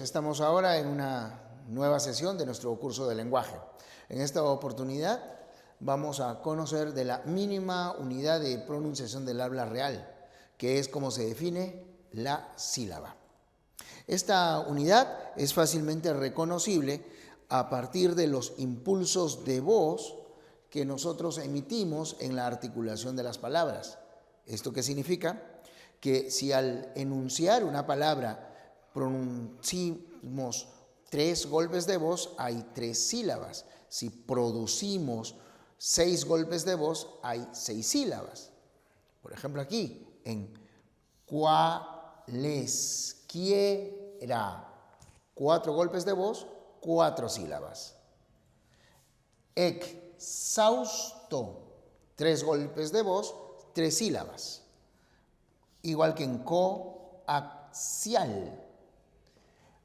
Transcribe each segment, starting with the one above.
estamos ahora en una nueva sesión de nuestro curso de lenguaje. En esta oportunidad vamos a conocer de la mínima unidad de pronunciación del habla real, que es como se define la sílaba. Esta unidad es fácilmente reconocible a partir de los impulsos de voz que nosotros emitimos en la articulación de las palabras. ¿Esto qué significa? Que si al enunciar una palabra pronunciamos 3 golpes de voz, hay 3 sílabas. Si producimos 6 golpes de voz, hay 6 sílabas. Por ejemplo, aquí, en cualesquiera, 4 golpes de voz, 4 sílabas. Exhausto, 3 golpes de voz, 3 sílabas. Igual que en coaxial.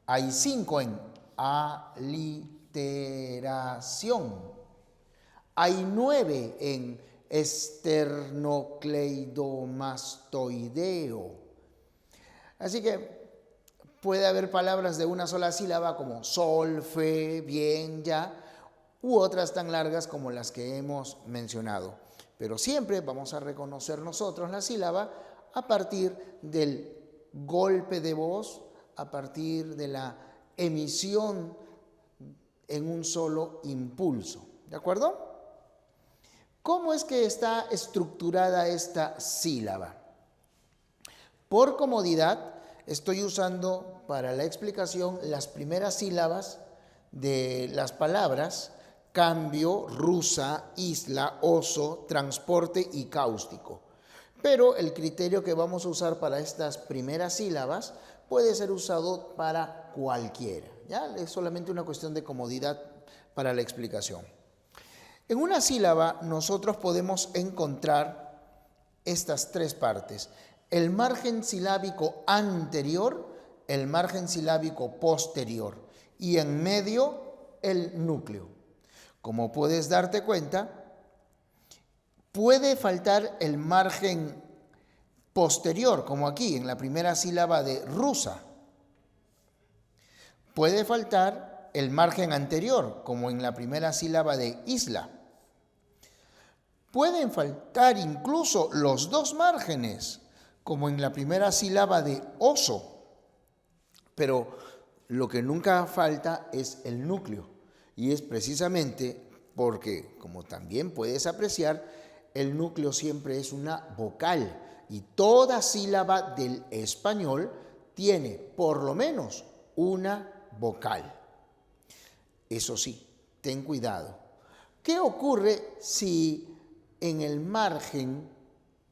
Hay 5 en aliteración. Hay 9 en esternocleidomastoideo. Así que puede haber palabras de una sola sílaba como sol, fe, bien, ya, u otras tan largas como las que hemos mencionado. Pero siempre vamos a reconocer nosotros la sílaba a partir del golpe de voz, a partir de la emisión en un solo impulso. ¿De acuerdo? ¿Cómo es que está estructurada esta sílaba? Por comodidad, estoy usando para la explicación las primeras sílabas de las palabras cambio, rusa, isla, oso, transporte y cáustico. Pero el criterio que vamos a usar para estas primeras sílabas puede ser usado para cualquiera. ¿Ya? Es solamente una cuestión de comodidad para la explicación. En una sílaba nosotros podemos encontrar estas 3 partes. El margen silábico anterior, el margen silábico posterior y en medio el núcleo. Como puedes darte cuenta, puede faltar el margen posterior, como aquí en la primera sílaba de rusa. Puede faltar el margen anterior, como en la primera sílaba de isla. Pueden faltar incluso los 2 márgenes, como en la primera sílaba de oso. Pero lo que nunca falta es el núcleo. Y es precisamente porque, como también puedes apreciar, el núcleo siempre es una vocal. Y toda sílaba del español tiene por lo menos una vocal. Eso sí, ten cuidado. ¿Qué ocurre si en el margen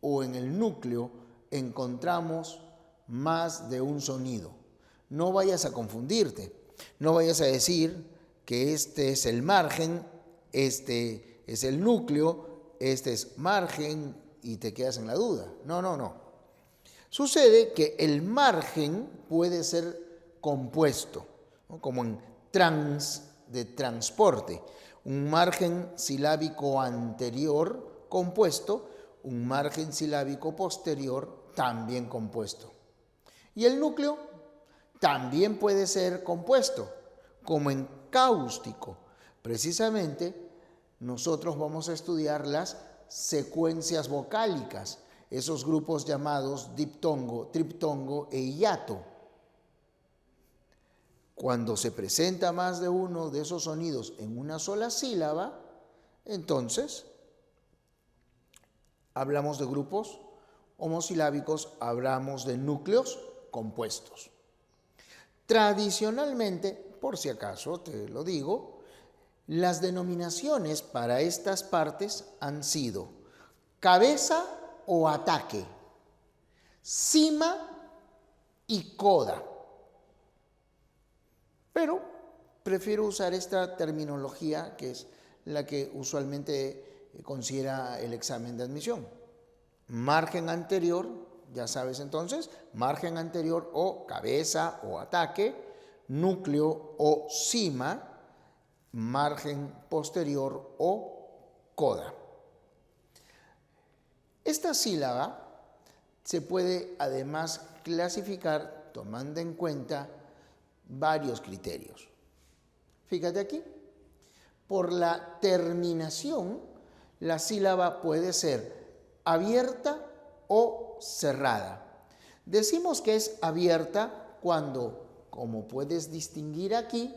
o en el núcleo encontramos más de un sonido? No vayas a confundirte. No vayas a decir que este es el margen, este es el núcleo, este es margen y te quedas en la duda. No. Sucede que el margen puede ser compuesto, ¿no? Como en de transporte. Un margen silábico anterior compuesto, un margen silábico posterior también compuesto. Y el núcleo también puede ser compuesto, como en cáustico. Precisamente nosotros vamos a estudiar las secuencias vocálicas, esos grupos llamados diptongo, triptongo e hiato. Cuando se presenta más de uno de esos sonidos en una sola sílaba, entonces hablamos de grupos homosilábicos, hablamos de núcleos compuestos. Tradicionalmente, por si acaso te lo digo, las denominaciones para estas partes han sido cabeza o ataque, cima y coda. Pero prefiero usar esta terminología que es la que usualmente considera el examen de admisión. Margen anterior, ya sabes entonces, margen anterior o cabeza o ataque, núcleo o cima, margen posterior o coda. Esta sílaba se puede además clasificar tomando en cuenta varios criterios. Fíjate aquí, por la terminación, la sílaba puede ser abierta o cerrada. Decimos que es abierta cuando, como puedes distinguir aquí,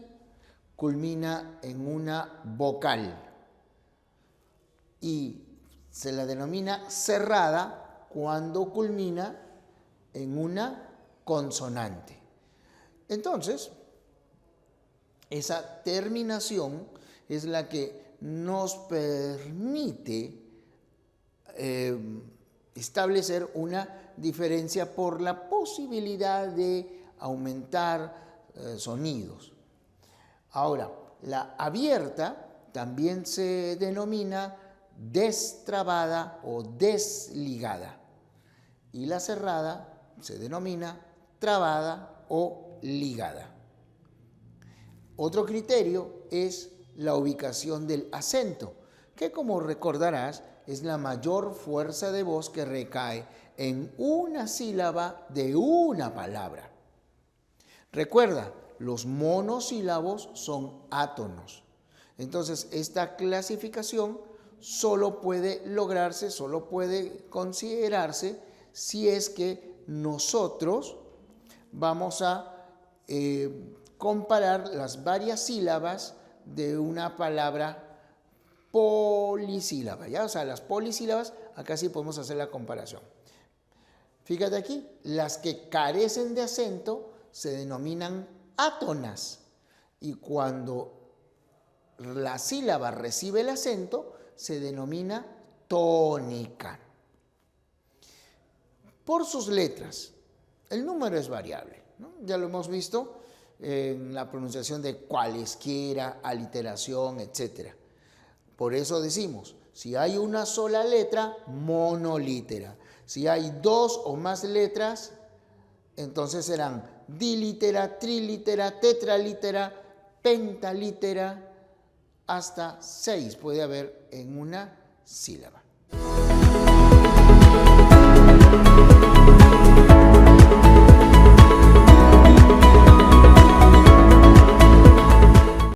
culmina en una vocal. Y se la denomina cerrada cuando culmina en una consonante. Entonces, esa terminación es la que nos permite establecer una diferencia por la posibilidad de aumentar sonidos. Ahora, la abierta también se denomina destrabada o desligada, y la cerrada se denomina trabada o ligada. Otro criterio es la ubicación del acento, que, como recordarás, es la mayor fuerza de voz que recae en una sílaba de una palabra. Recuerda, los monosílabos son átonos. Entonces, esta clasificación solo puede lograrse, solo puede considerarse si es que nosotros vamos a comparar las varias sílabas de una palabra polisílaba, ¿ya? O sea, las polisílabas, acá sí podemos hacer la comparación. Fíjate aquí, las que carecen de acento se denominan átonas, y cuando la sílaba recibe el acento se denomina tónica. Por sus letras, el número es variable, ¿no? Ya lo hemos visto en la pronunciación de cualesquiera, aliteración, etc. Por eso decimos, si hay una sola letra, monolítera. Si hay dos o más letras, entonces serán dilítera, trilítera, tetralítera, pentalítera, hasta 6 puede haber en una sílaba.